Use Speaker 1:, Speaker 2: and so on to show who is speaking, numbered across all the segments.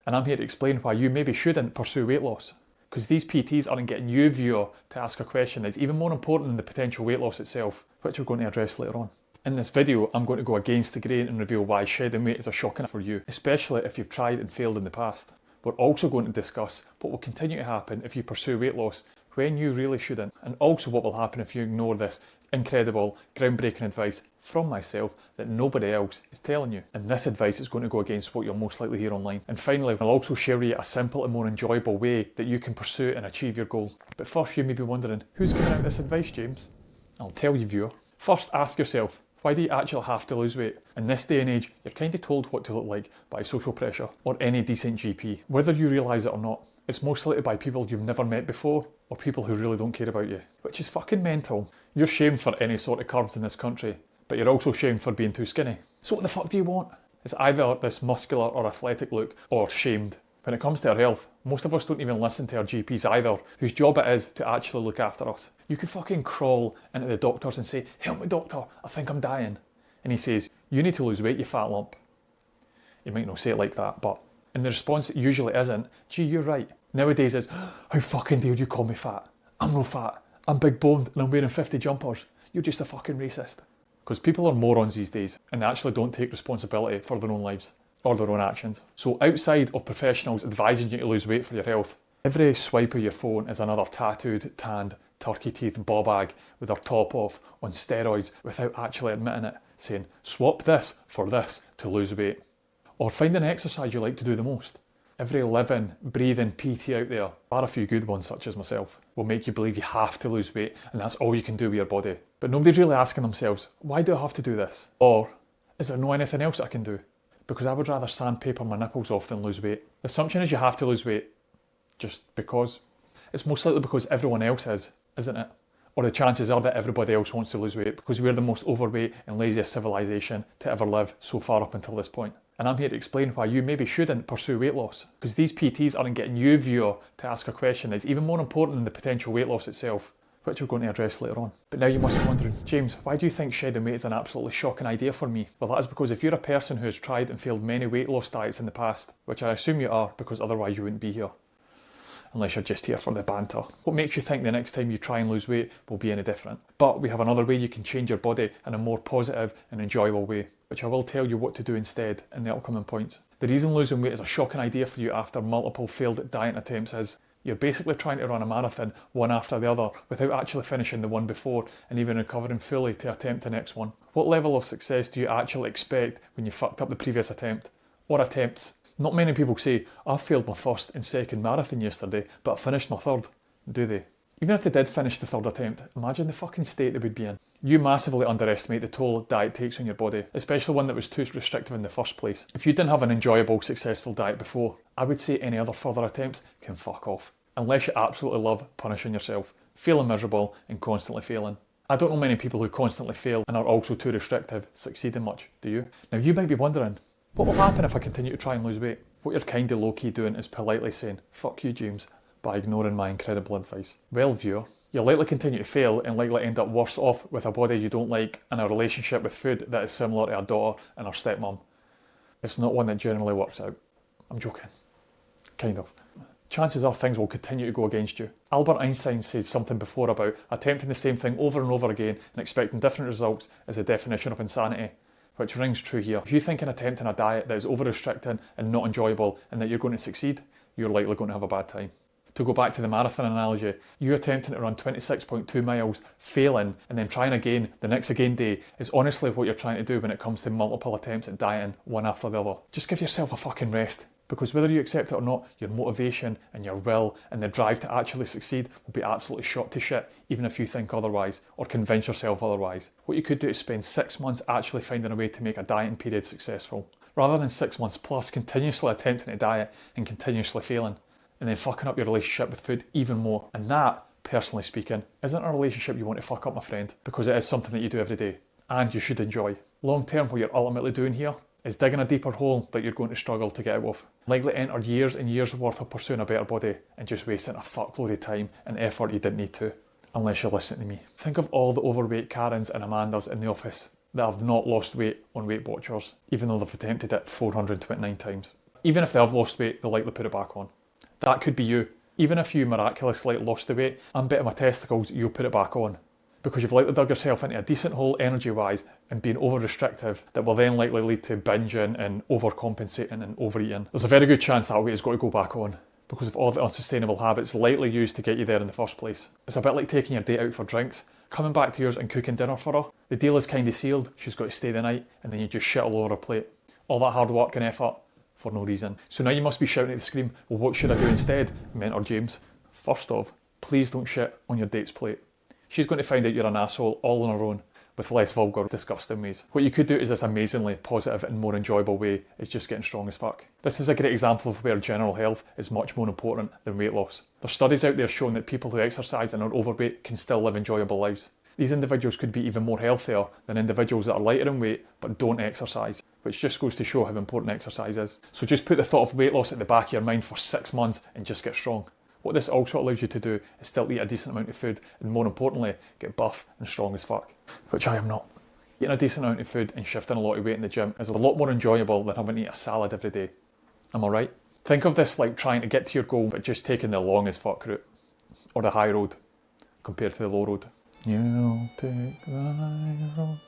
Speaker 1: and I'm here to explain why you maybe shouldn't pursue weight loss. Because these PTs aren't getting you, viewer, to ask a question that's even more important than the potential weight loss itself, which we're going to address later on. In this video, I'm going to go against the grain and reveal why shedding weight is a shocking for you, especially if you've tried and failed in the past. We're also going to discuss what will continue to happen if you pursue weight loss when you really shouldn't, and also what will happen if you ignore this incredible, groundbreaking advice from myself that nobody else is telling you. And this advice is going to go against what you'll most likely hear online. And finally, I'll also share with you a simple and more enjoyable way that you can pursue and achieve your goal. But first, you may be wondering, who's giving out this advice, James? I'll tell you, viewer. First, ask yourself, why do you actually have to lose weight? In this day and age, you're kind of told what to look like by social pressure or any decent GP. Whether you realise it or not, it's most likely by people you've never met before or people who really don't care about you, which is fucking mental. You're shamed for any sort of curves in this country, but you're also shamed for being too skinny. So what the fuck do you want? It's either this muscular or athletic look, or shamed. When it comes to our health, most of us don't even listen to our GPs either, whose job it is to actually look after us. You could fucking crawl into the doctors and say, "Help me doctor, I think I'm dying." And he says, "You need to lose weight, you fat lump." He might not say it like that, but and the response usually isn't, "Gee, you're right." Nowadays it's, "How fucking dare you call me fat? I'm no fat. I'm big boned and I'm wearing 50 jumpers. You're just a fucking racist." Because people are morons these days and they actually don't take responsibility for their own lives or their own actions. So outside of professionals advising you to lose weight for your health, every swipe of your phone is another tattooed, tanned, turkey teeth ball bag with their top off on steroids without actually admitting it, saying, "Swap this for this to lose weight." Or find an exercise you like to do the most. Every living, breathing PT out there, bar a few good ones such as myself, will make you believe you have to lose weight and that's all you can do with your body. But nobody's really asking themselves, why do I have to do this? Or, is there no anything else I can do? Because I would rather sandpaper my nipples off than lose weight. The assumption is you have to lose weight just because. It's most likely because everyone else is, isn't it? Or the chances are that everybody else wants to lose weight because we're the most overweight and laziest civilization to ever live so far up until this point. And I'm here to explain why you maybe shouldn't pursue weight loss. Because these PTs aren't getting you, viewer, to ask a question that's even more important than the potential weight loss itself, which we're going to address later on. But now you must be wondering, James, why do you think shedding weight is an absolutely shocking idea for me? Well, that is because if you're a person who has tried and failed many weight loss diets in the past, which I assume you are because otherwise you wouldn't be here, unless you're just here for the banter. What makes you think the next time you try and lose weight will be any different? But we have another way you can change your body in a more positive and enjoyable way, which I will tell you what to do instead in the upcoming points. The reason losing weight is a shocking idea for you after multiple failed diet attempts is you're basically trying to run a marathon one after the other without actually finishing the one before and even recovering fully to attempt the next one. What level of success do you actually expect when you fucked up the previous attempt? Or attempts? Not many people say, "I failed my first and second marathon yesterday, but I finished my third," do they? Even if they did finish the third attempt, imagine the fucking state they would be in. You massively underestimate the toll diet takes on your body, especially one that was too restrictive in the first place. If you didn't have an enjoyable, successful diet before, I would say any other further attempts can fuck off. Unless you absolutely love punishing yourself, feeling miserable and constantly failing. I don't know many people who constantly fail and are also too restrictive succeeding much, do you? Now you might be wondering, what will happen if I continue to try and lose weight? What you're kind of low-key doing is politely saying, "Fuck you, James," by ignoring my incredible advice. Well, viewer, you'll likely continue to fail and likely end up worse off with a body you don't like and a relationship with food that is similar to a daughter and her stepmom. It's not one that generally works out. I'm joking. Kind of. Chances are things will continue to go against you. Albert Einstein said something before about attempting the same thing over and over again and expecting different results is the definition of insanity, which rings true here. If you think in attempting a diet that is over-restricting and not enjoyable and that you're going to succeed, you're likely going to have a bad time. To go back to the marathon analogy, you attempting to run 26.2 miles, failing, and then trying again the next again day is honestly what you're trying to do when it comes to multiple attempts at dieting one after the other. Just give yourself a fucking rest. Because whether you accept it or not, your motivation and your will and the drive to actually succeed will be absolutely shot to shit, even if you think otherwise or convince yourself otherwise. What you could do is spend 6 months actually finding a way to make a dieting period successful, rather than 6 months plus continuously attempting to diet and continuously failing, and then fucking up your relationship with food even more. And that, personally speaking, isn't a relationship you want to fuck up, my friend, because it is something that you do every day, and you should enjoy. Long term, what you're ultimately doing here is digging a deeper hole that you're going to struggle to get out of. Likely enter years and years worth of pursuing a better body and just wasting a fuckload of time and effort you didn't need to, unless you listen to me. Think of all the overweight Karens and Amandas in the office that have not lost weight on Weight Watchers, even though they've attempted it 429 times. Even if they have lost weight, they'll likely put it back on. That could be you. Even if you miraculously lost the weight, I'm betting my testicles you'll put it back on. Because you've likely dug yourself into a decent hole energy-wise and being over-restrictive that will then likely lead to binging and overcompensating and overeating. There's a very good chance that weight has got to go back on because of all the unsustainable habits likely used to get you there in the first place. It's a bit like taking your date out for drinks, coming back to yours and cooking dinner for her. The deal is kind of sealed, she's got to stay the night, and then you just shit all over her plate. All that hard work and effort for no reason. So now you must be shouting at the screen, well, what should I do instead, Mentor James? First off, please don't shit on your date's plate. She's going to find out you're an asshole all on her own with less vulgar, disgusting ways. What you could do is this amazingly positive and more enjoyable way is just getting strong as fuck. This is a great example of where general health is much more important than weight loss. There's studies out there showing that people who exercise and are overweight can still live enjoyable lives. These individuals could be even more healthier than individuals that are lighter in weight but don't exercise, which just goes to show how important exercise is. So just put the thought of weight loss at the back of your mind for 6 months and just get strong. What this also allows you to do is still eat a decent amount of food and more importantly, get buff and strong as fuck, which I am not. Eating a decent amount of food and shifting a lot of weight in the gym is a lot more enjoyable than having to eat a salad every day. Am I right? Think of this like trying to get to your goal but just taking the long as fuck route, or the high road compared to the low road. You'll take the high road.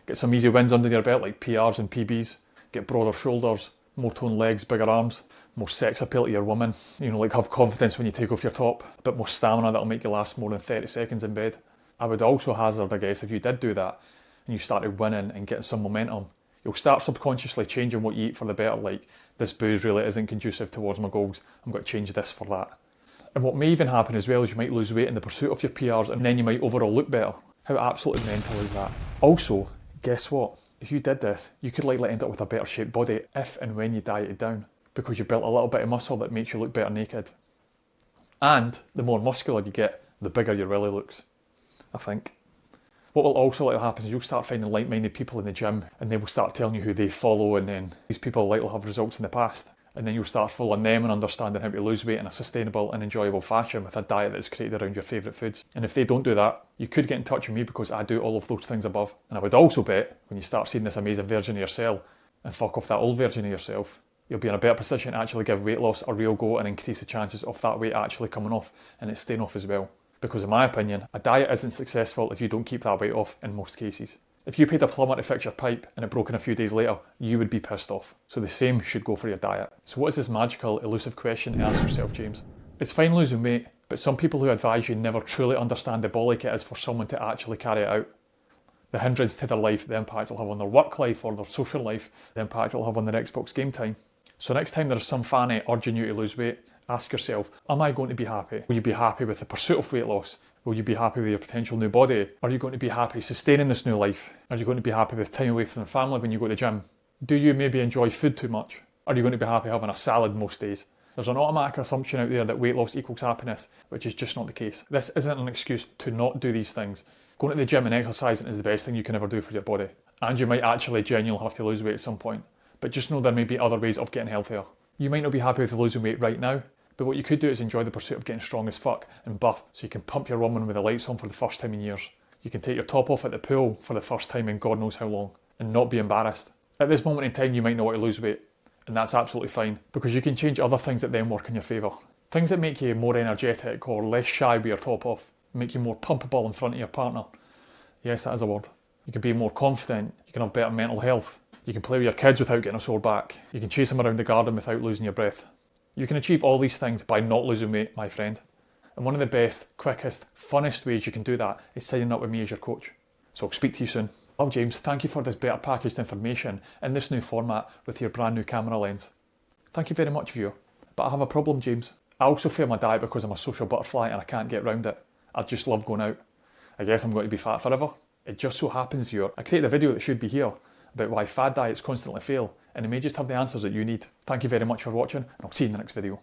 Speaker 1: Get some easy wins under your belt like PRs and PBs, get broader shoulders, more toned legs, bigger arms, more sex appeal to your woman, like have confidence when you take off your top, a bit more stamina that'll make you last more than 30 seconds in bed. I would also hazard a guess if you did do that and you started winning and getting some momentum, you'll start subconsciously changing what you eat for the better, like this booze really isn't conducive towards my goals, I'm going to change this for that. And what may even happen as well is you might lose weight in the pursuit of your PRs and then you might overall look better. How absolutely mental is that? Also, guess what? If you did this, you could likely end up with a better shaped body if and when you dieted down, because you built a little bit of muscle that makes you look better naked. And the more muscular you get, the bigger your willy looks, I think. What will also likely happen is you'll start finding like-minded people in the gym and they will start telling you who they follow, and then these people likely have results in the past. And then you'll start following them and understanding how to lose weight in a sustainable and enjoyable fashion with a diet that's created around your favourite foods. And if they don't do that, you could get in touch with me because I do all of those things above. And I would also bet when you start seeing this amazing version of yourself and fuck off that old version of yourself, you'll be in a better position to actually give weight loss a real go and increase the chances of that weight actually coming off and it staying off as well. Because in my opinion, a diet isn't successful if you don't keep that weight off in most cases. If you paid a plumber to fix your pipe and it broke in a few days later, you would be pissed off. So the same should go for your diet. So what is this magical, elusive question to ask yourself, James? It's fine losing weight, but some people who advise you never truly understand the bollock it is for someone to actually carry it out. The hindrance to their life, the impact it'll have on their work life or their social life, the impact it'll have on their Xbox game time. So next time there's some fanny urging you to lose weight, ask yourself, am I going to be happy? Will you be happy with the pursuit of weight loss? Will you be happy with your potential new body? Are you going to be happy sustaining this new life? Are you going to be happy with time away from the family when you go to the gym? Do you maybe enjoy food too much? Are you going to be happy having a salad most days? There's an automatic assumption out there that weight loss equals happiness, which is just not the case. This isn't an excuse to not do these things. Going to the gym and exercising is the best thing you can ever do for your body. And you might actually genuinely have to lose weight at some point. But just know there may be other ways of getting healthier. You might not be happy with losing weight right now, but what you could do is enjoy the pursuit of getting strong as fuck and buff so you can pump your woman with the lights on for the first time in years. You can take your top off at the pool for the first time in God knows how long and not be embarrassed. At this moment in time you might not want to lose weight, and that's absolutely fine because you can change other things that then work in your favour. Things that make you more energetic or less shy with your top off, make you more pumpable in front of your partner. Yes, that is a word. You can be more confident, you can have better mental health, you can play with your kids without getting a sore back, you can chase them around the garden without losing your breath. You can achieve all these things by not losing weight, my friend. And one of the best, quickest, funnest ways you can do that is signing up with me as your coach. So I'll speak to you soon. Well, James, thank you for this better packaged information in this new format with your brand new camera lens. Thank you very much, viewer. But I have a problem, James. I also fail my diet because I'm a social butterfly and I can't get around it. I just love going out. I guess I'm going to be fat forever. It just so happens, viewer, I created a video that should be here about why fad diets constantly fail, and it may just have the answers that you need. Thank you very much for watching, and I'll see you in the next video.